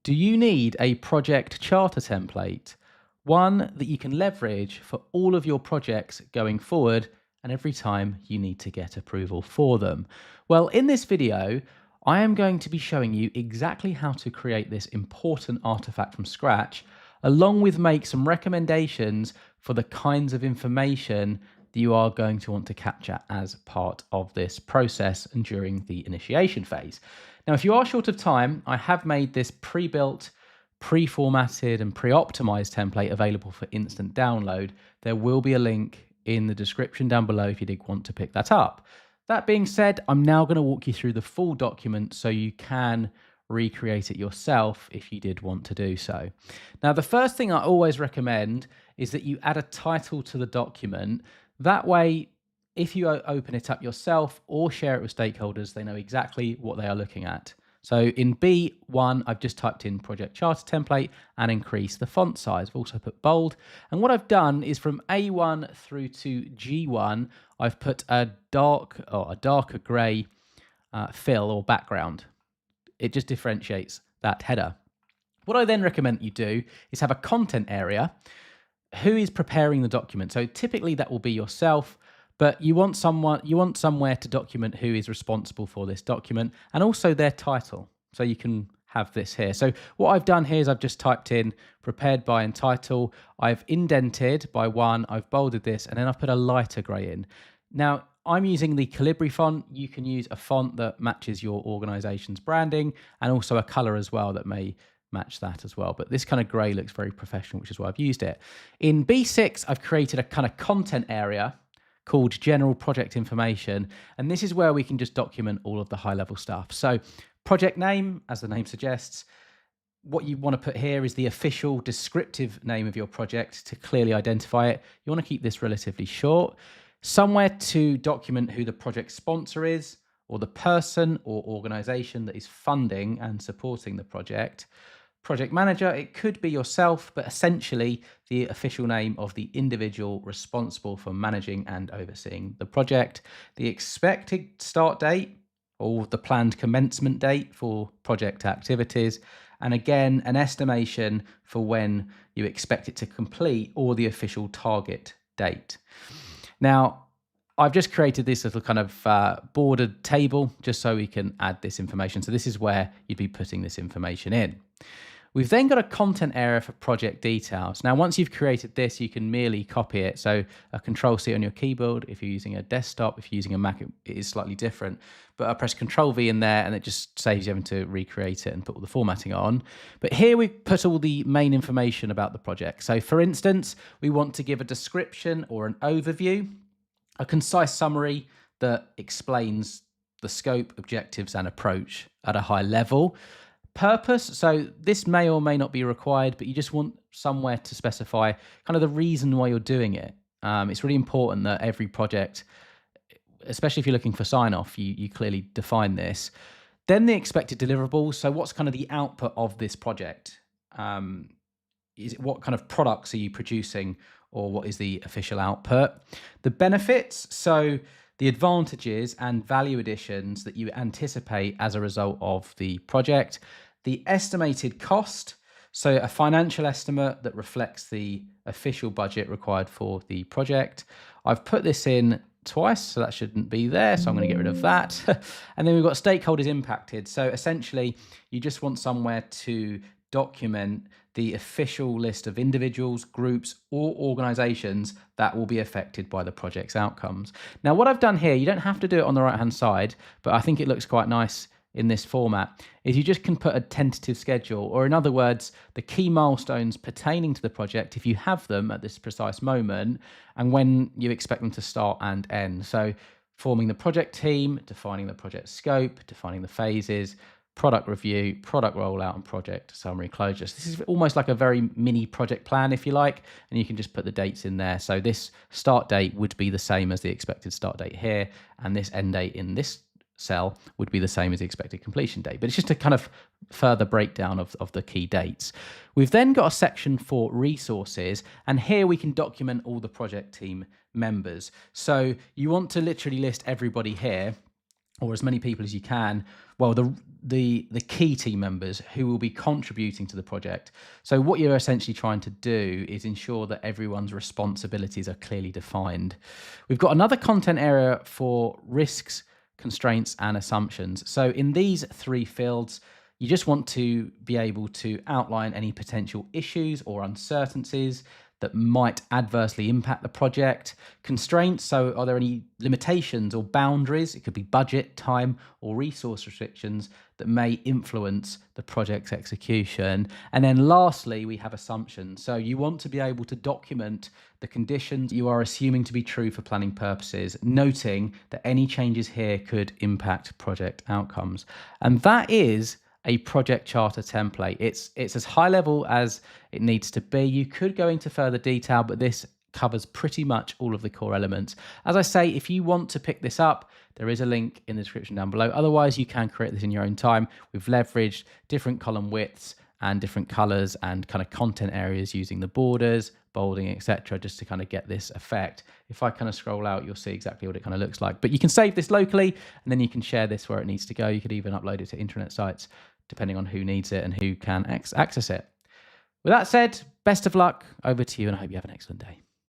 Do you need a project charter template? One that you can leverage for all of your projects going forward and every time you need to get approval for them. Well, in this video, I am going to be showing you exactly how to create this important artifact from scratch, along with make some recommendations for the kinds of information that you are going to want to capture as part of this process and during the initiation phase. Now, if you are short of time, I have made this pre-built, pre-formatted and pre-optimized template available for instant download. There will be a link in the description down below if you did want to pick that up. That being said, I'm now going to walk you through the full document so you can recreate it yourself if you did want to do so. Now, the first thing I always recommend is that you add a title to the document. That way, if you open it up yourself or share it with stakeholders, they know exactly what they are looking at. So in B1, I've just typed in project charter template and increased the font size. I've also put bold. And what I've done is from A1 through to G1, I've put a darker gray fill or background. It just differentiates that header. What I then recommend you do is have a content area. Who is preparing the document? So typically that will be yourself, but you want somewhere to document who is responsible for this document and also their title. So you can have this here. So what I've done here is I've just typed in prepared by and title. I've indented by 1, I've bolded this, and then I've put a lighter gray in. Now, I'm using the Calibri font. You can use a font that matches your organization's branding and also a color as well that may match that as well. But this kind of gray looks very professional, which is why I've used it. In B6, I've created a kind of content area called general project information. And this is where we can just document all of the high level stuff. So project name, as the name suggests, what you want to put here is the official descriptive name of your project to clearly identify it. You want to keep this relatively short. Somewhere to document who the project sponsor is, or the person or organization that is funding and supporting the project. Project manager, it could be yourself, but essentially the official name of the individual responsible for managing and overseeing the project. The expected start date or the planned commencement date for project activities. And again, an estimation for when you expect it to complete or the official target date. Now, I've just created this little kind of bordered table just so we can add this information. So this is where you'd be putting this information in. We've then got a content area for project details. Now, once you've created this, you can merely copy it. So a Control-C on your keyboard. If you're using a desktop, if you're using a Mac, it is slightly different. But I press Control-V in there and it just saves you having to recreate it and put all the formatting on. But here we put all the main information about the project. So for instance, we want to give a description or an overview, a concise summary that explains the scope, objectives, and approach at a high level. Purpose, so this may or may not be required, but you just want somewhere to specify kind of the reason why you're doing it. It's really important that every project, especially if you're looking for sign-off, you clearly define this. Then the expected deliverables, so what's kind of the output of this project? What kind of products are you producing, or what is the official output? The benefits, so the advantages and value additions that you anticipate as a result of the project. The estimated cost, so a financial estimate that reflects the official budget required for the project. I've put this in twice, so that shouldn't be there, so I'm going to get rid of that. And then we've got stakeholders impacted. So essentially, you just want somewhere to document the official list of individuals, groups, or organizations that will be affected by the project's outcomes. Now, what I've done here, you don't have to do it on the right-hand side, but I think it looks quite nice in this format, is you just can put a tentative schedule, or in other words, the key milestones pertaining to the project, if you have them at this precise moment, and when you expect them to start and end. So forming the project team, defining the project scope, defining the phases, product review, product rollout, and project summary closure. So this is almost like a very mini project plan, if you like, and you can just put the dates in there. So this start date would be the same as the expected start date here, and this end date in this cell would be the same as the expected completion date. But it's just a kind of further breakdown of the key dates. We've then got a section for resources, and here we can document all the project team members. So you want to literally list everybody here. or as many people as you can, well, the key team members who will be contributing to the project. So what you're essentially trying to do is ensure that everyone's responsibilities are clearly defined. We've got another content area for risks, constraints, and assumptions. So in these three fields, you just want to be able to outline any potential issues or uncertainties that might adversely impact the project. Constraints, so are there any limitations or boundaries? It could be budget, time, or resource restrictions that may influence the project's execution. And then lastly, we have assumptions. So you want to be able to document the conditions you are assuming to be true for planning purposes, noting that any changes here could impact project outcomes. And that is a project charter template. It's as high level as it needs to be. You could go into further detail, but this covers pretty much all of the core elements. As I say, if you want to pick this up, there is a link in the description down below. Otherwise, you can create this in your own time. We've leveraged different column widths and different colors and kind of content areas using the borders, bolding, etc., just to kind of get this effect. If I kind of scroll out, you'll see exactly what it kind of looks like. But you can save this locally, and then you can share this where it needs to go. You could even upload it to intranet sites, depending on who needs it and who can access it. With that said, best of luck. Over to you, and I hope you have an excellent day.